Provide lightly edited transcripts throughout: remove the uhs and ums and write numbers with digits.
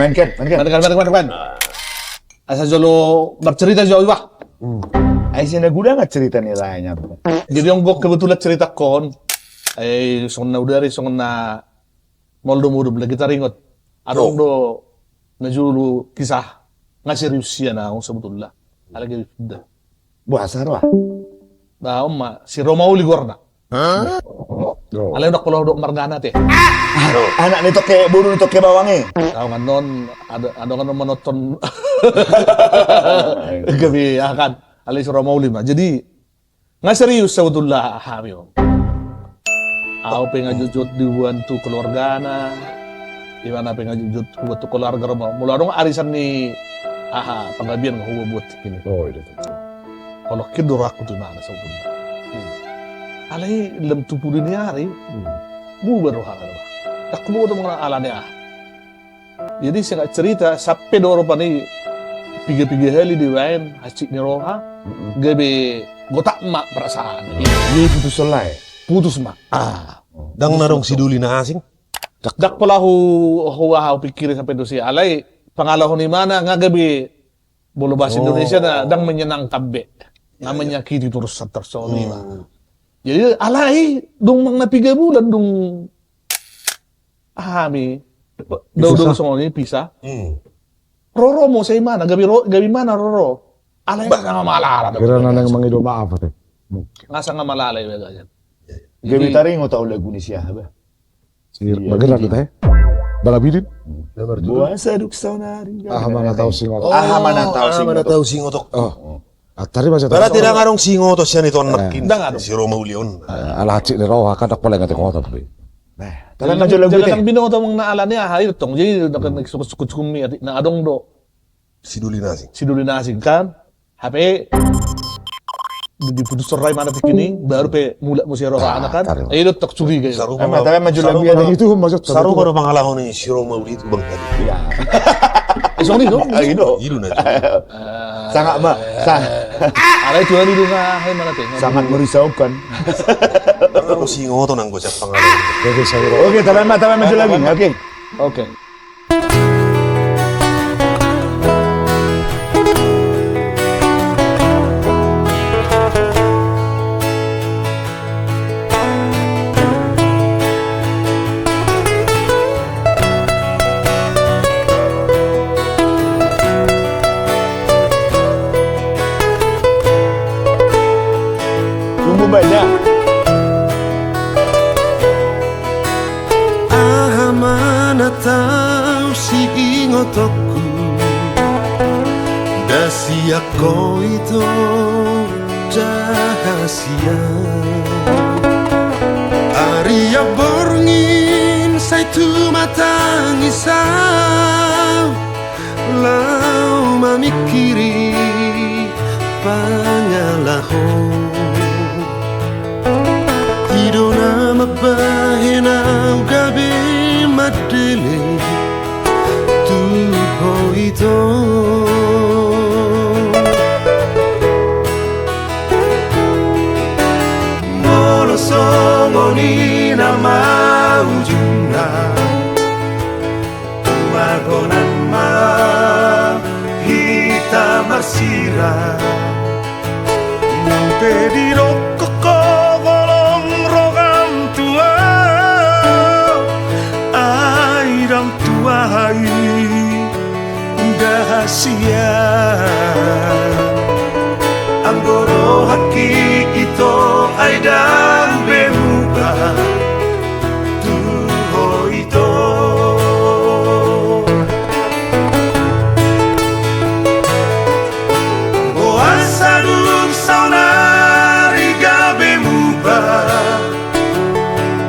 Mainkan. Asa jolo bercerita jauh bah. Ay sinaguda nga cerita nila niya. Jadi yang gua kebetulan cerita kon, song na udari song na moldo lagi taringot. Adong do najulu kisah nga serius siya na akong sebetulnya. Alagi da. Buhasar wah. Nah, si Romauli Gorna. Alay nak pulau dok margana teh. Anak nito ke bunuh nito ke bawangi. Tahu kan non ada kan menonton gabi akan alay si Romauli mah. Jadi nggak serius sebetulnya hamil. Aku pengen jujut di bantu keluarga na. Di mana pengen jujut buat keluarga rumah. Mulai dong arisan ni penggabian nggak buat ini. Oh itu. Kalau kidur aku tuh mana sebetulnya. Alay lem tupu dunia hari bubar rohan apa. Tak mau tuh mengenal alanya. Jadi saya cerita sampai doro pani piga heli di wain hacik ni roha gabe gotak mak perasaan. Ini putus selai. Putus mak. Dang narong siduli na asing. Dak pala huwa pikir sampai dosi alay pangalaho ni mana nga gabe bolo bahasa Indonesia na dang menyenang tabe. Namanya kiti terus tersoni mah. Jadi alay dong mga 3 bulan dong daw songoni pisah. Roro mo sa mana gabi mana Roro. Alay nga malala. Kira na nang mangido maaf ate. Ngasa nga malalay ba ganyan. Gabi taring o tao lagu ni siya ba. Bagala kita balabidin. Buasa duksaw na rin. Mana tahu singot. Mana tahu singotok. Atari ba siya? Para tira nga rong singoto siya nito anak si Romauli on. Alhaji ni Roha kan tak pala ngati ngotot pre. Talang na lagu Jalan binoto mong naalan niya hayot tong. Jadi nagsukut-sukumi na adong do. Siduli nasing kan. Hape diputus serai mana pikini baru pe mula mo si Roha anak kan. Ayun tak curi kayo. Tapi maju lagu Yang itu maksud Saru baru pangalahon ni si Romauli itu bang tadi. Ya. Isong ni do. Ilu na. Sangat ba. Alay tuan itu nga hay mana teh. Sangat merisaukan. Nang singoto nang gosap pangalahon. Oke, tapi maju lagi. Oke. Oke. Banyak. Mana tahu si ingotoku dasi ako ito rahasia Arya borngin sa tumatang isaw lau mamikiri pangalahon Idona mabahinaw gabi madili tuho ito Molosongoni na maujuna Tumagonan ma hita marsira Nang pedirok Dahasia Anggoro haki ito ay dang bemuka Tuho ito Buasa duksaw na riga bemuka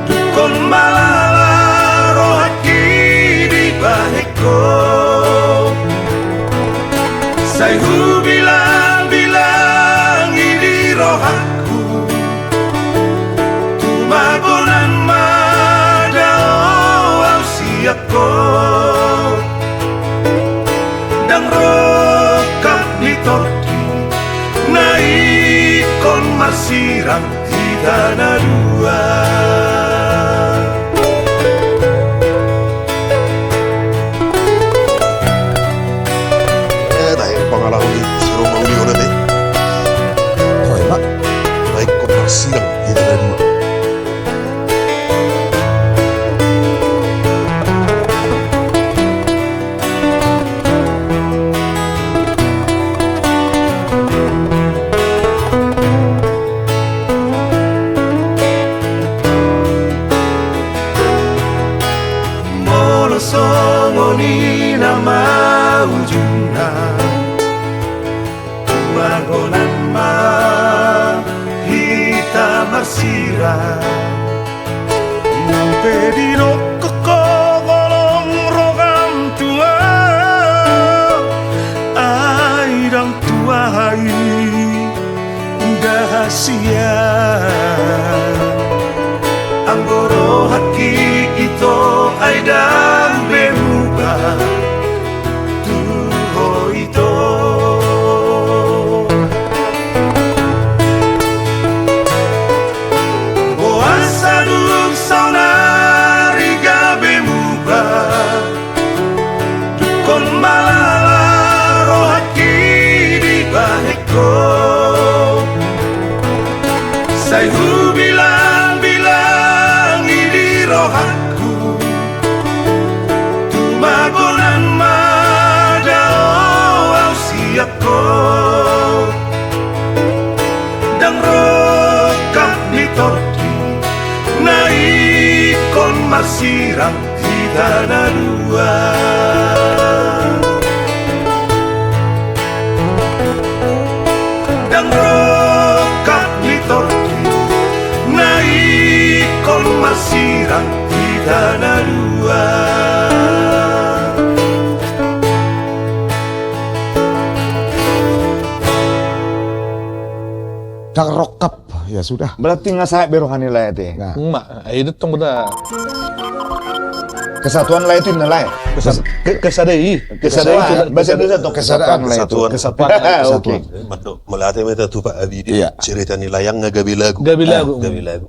Dukon malalaro haki di bahiko Sayhu bilang ini rohaku Tumagonan madao ausiako Dan rokap nitorti Naikon marsirang kita na dua Tumagonan ma hita marsira Nampe dino kokogolong rogam tua Aidang tuai dahasia Anggoro haki ito aidang bemuga Tuho ito Boasa duk saunari gabe muga Dukon malala rohaki di baheko Sayhu bilang-bilang ini rohaku Tumagonan madao au siapko Dang rokap nitorki Naikon marsirang di tanah dua Dang rokap nitorki Naikon marsirang di tanah dua Dang rokap ya sudah. Berarti nggak sahib berohani lah itu. Nah, Ma, itu tong benda Kesatuan lah itu nilai. kesadai. Kesatuan. Bahasa Indonesia tuh kesatuan lah itu. Kesatuan. Oke. Mado melate meta tu Pak Abi Iya. cerita ni layang gabi lagu. Gabi lagu. Gabi lagu.